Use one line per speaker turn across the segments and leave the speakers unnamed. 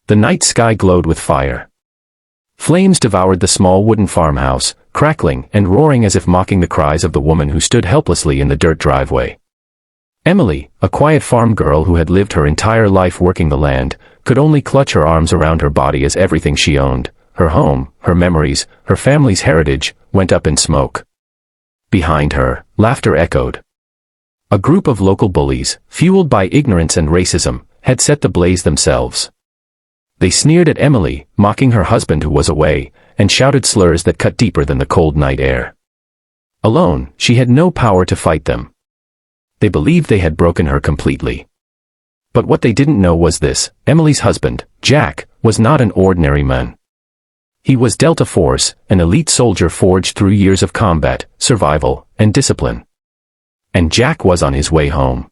The night sky glowed with fire. Flames devoured the small wooden farmhouse, crackling and roaring as if mocking the cries of the woman who stood helplessly in the dirt driveway. Emily, a quiet farm girl who had lived her entire life working the land, could only clutch her arms around her body as everything she owned, her home, her memories, her family's heritage, went up in smoke. Behind her, laughter echoed. A group of local bullies, fueled by ignorance and racism, had set the blaze themselves. They sneered at Emily, mocking her husband who was away, and shouted slurs that cut deeper than the cold night air. Alone, she had no power to fight them. They believed they had broken her completely. But what they didn't know was this: Emily's husband, Jack, was not an ordinary man. He was Delta Force, an elite soldier forged through years of combat, survival, and discipline. And Jack was on his way home.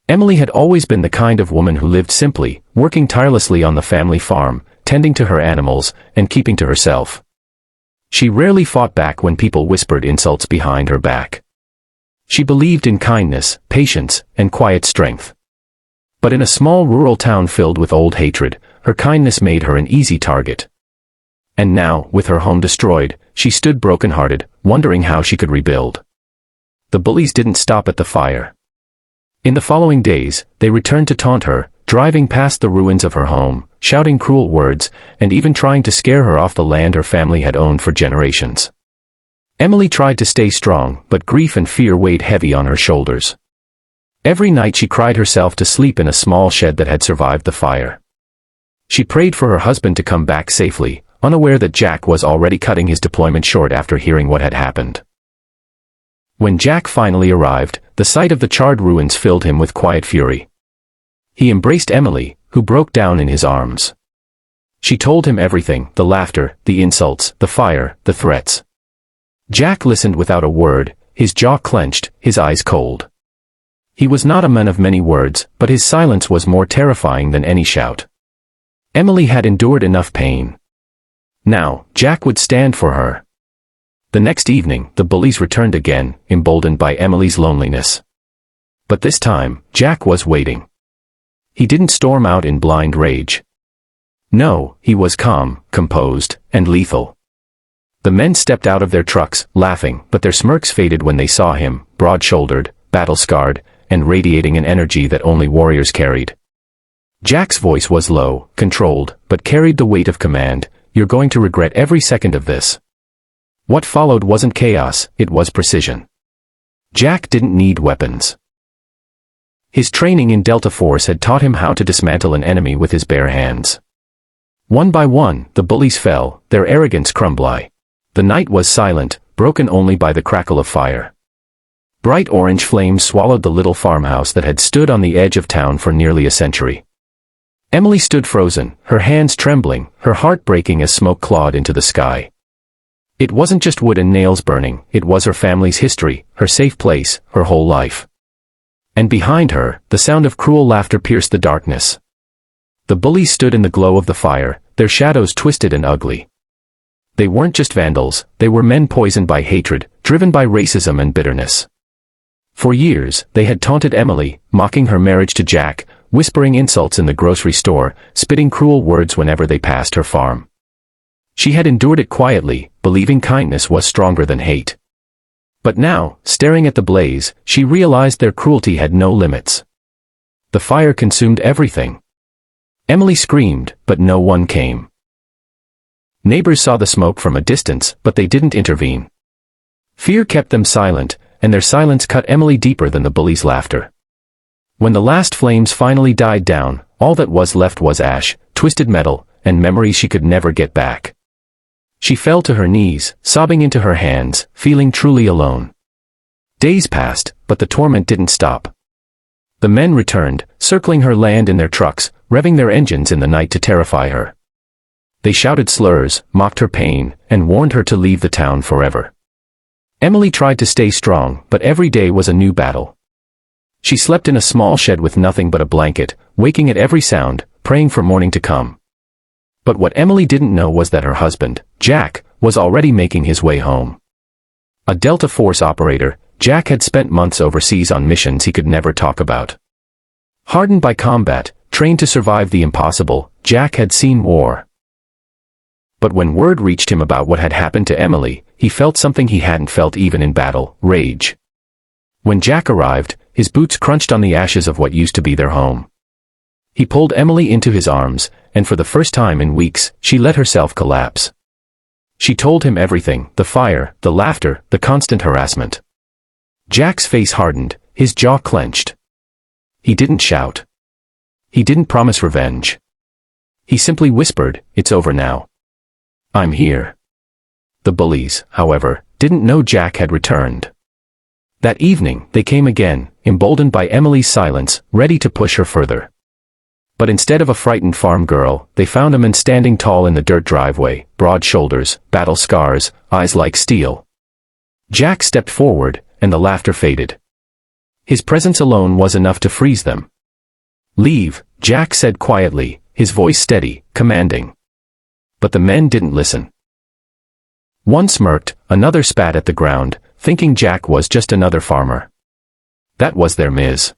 Emily had always been the kind of woman who lived simply, working tirelessly on the family farm, tending to her animals, and keeping to herself. She rarely fought back when people whispered insults behind her back. She believed in kindness, patience, and quiet strength. But in a small rural town filled with old hatred, her kindness made her an easy target. And now, with her home destroyed, she stood broken-hearted, wondering how she could rebuild. The bullies didn't stop at the fire. In the following days, they returned to taunt her, driving past the ruins of her home, shouting cruel words, and even trying to scare her off the land her family had owned for generations. Emily tried to stay strong, but grief and fear weighed heavy on her shoulders. Every night she cried herself to sleep in a small shed that had survived the fire. She prayed for her husband to come back safely, unaware that Jack was already cutting his deployment short after hearing what had happened. When Jack finally arrived, the sight of the charred ruins filled him with quiet fury. He embraced Emily, who broke down in his arms. She told him everything: the laughter, the insults, the fire, the threats. Jack listened without a word, his jaw clenched, his eyes cold. He was not a man of many words, but his silence was more terrifying than any shout. Emily had endured enough pain. Now, Jack would stand for her. The next evening, the bullies returned again, emboldened by Emily's loneliness. But this time, Jack was waiting. He didn't storm out in blind rage. No, he was calm, composed, and lethal. The men stepped out of their trucks, laughing, but their smirks faded when they saw him, broad-shouldered, battle-scarred, and radiating an energy that only warriors carried. Jack's voice was low, controlled, but carried the weight of command. "You're going to regret every second of this." What followed wasn't chaos, it was precision. Jack didn't need weapons. His training in Delta Force had taught him how to dismantle an enemy with his bare hands. One by one, the bullies fell, their arrogance crumbling. The night was silent, broken only by the crackle of fire. Bright orange flames swallowed the little farmhouse that had stood on the edge of town for nearly a century. Emily stood frozen, her hands trembling, her heart breaking as smoke clawed into the sky. It wasn't just wood and nails burning, it was her family's history, her safe place, her whole life. And behind her, the sound of cruel laughter pierced the darkness. The bullies stood in the glow of the fire, their shadows twisted and ugly. They weren't just vandals, they were men poisoned by hatred, driven by racism and bitterness. For years, they had taunted Emily, mocking her marriage to Jack, whispering insults in the grocery store, spitting cruel words whenever they passed her farm. She had endured it quietly, believing kindness was stronger than hate. But now, staring at the blaze, she realized their cruelty had no limits. The fire consumed everything. Emily screamed, but no one came. Neighbors saw the smoke from a distance, but they didn't intervene. Fear kept them silent, and their silence cut Emily deeper than the bullies' laughter. When the last flames finally died down, all that was left was ash, twisted metal, and memories she could never get back. She fell to her knees, sobbing into her hands, feeling truly alone. Days passed, but the torment didn't stop. The men returned, circling her land in their trucks, revving their engines in the night to terrify her. They shouted slurs, mocked her pain, and warned her to leave the town forever. Emily tried to stay strong, but every day was a new battle. She slept in a small shed with nothing but a blanket, waking at every sound, praying for morning to come. But what Emily didn't know was that her husband, Jack, was already making his way home. A Delta Force operator, Jack had spent months overseas on missions he could never talk about. Hardened by combat, trained to survive the impossible, Jack had seen war. But when word reached him about what had happened to Emily, he felt something he hadn't felt even in battle: rage. When Jack arrived, his boots crunched on the ashes of what used to be their home. He pulled Emily into his arms, and for the first time in weeks, she let herself collapse. She told him everything: the fire, the laughter, the constant harassment. Jack's face hardened, his jaw clenched. He didn't shout. He didn't promise revenge. He simply whispered, "It's over now. I'm here." The bullies, however, didn't know Jack had returned. That evening, they came again, emboldened by Emily's silence, ready to push her further. But instead of a frightened farm girl, they found a man standing tall in the dirt driveway, broad shoulders, battle scars, eyes like steel. Jack stepped forward, and the laughter faded. His presence alone was enough to freeze them. "Leave," Jack said quietly, his voice steady, commanding. But the men didn't listen. One smirked, another spat at the ground, thinking Jack was just another farmer. That was their Ms.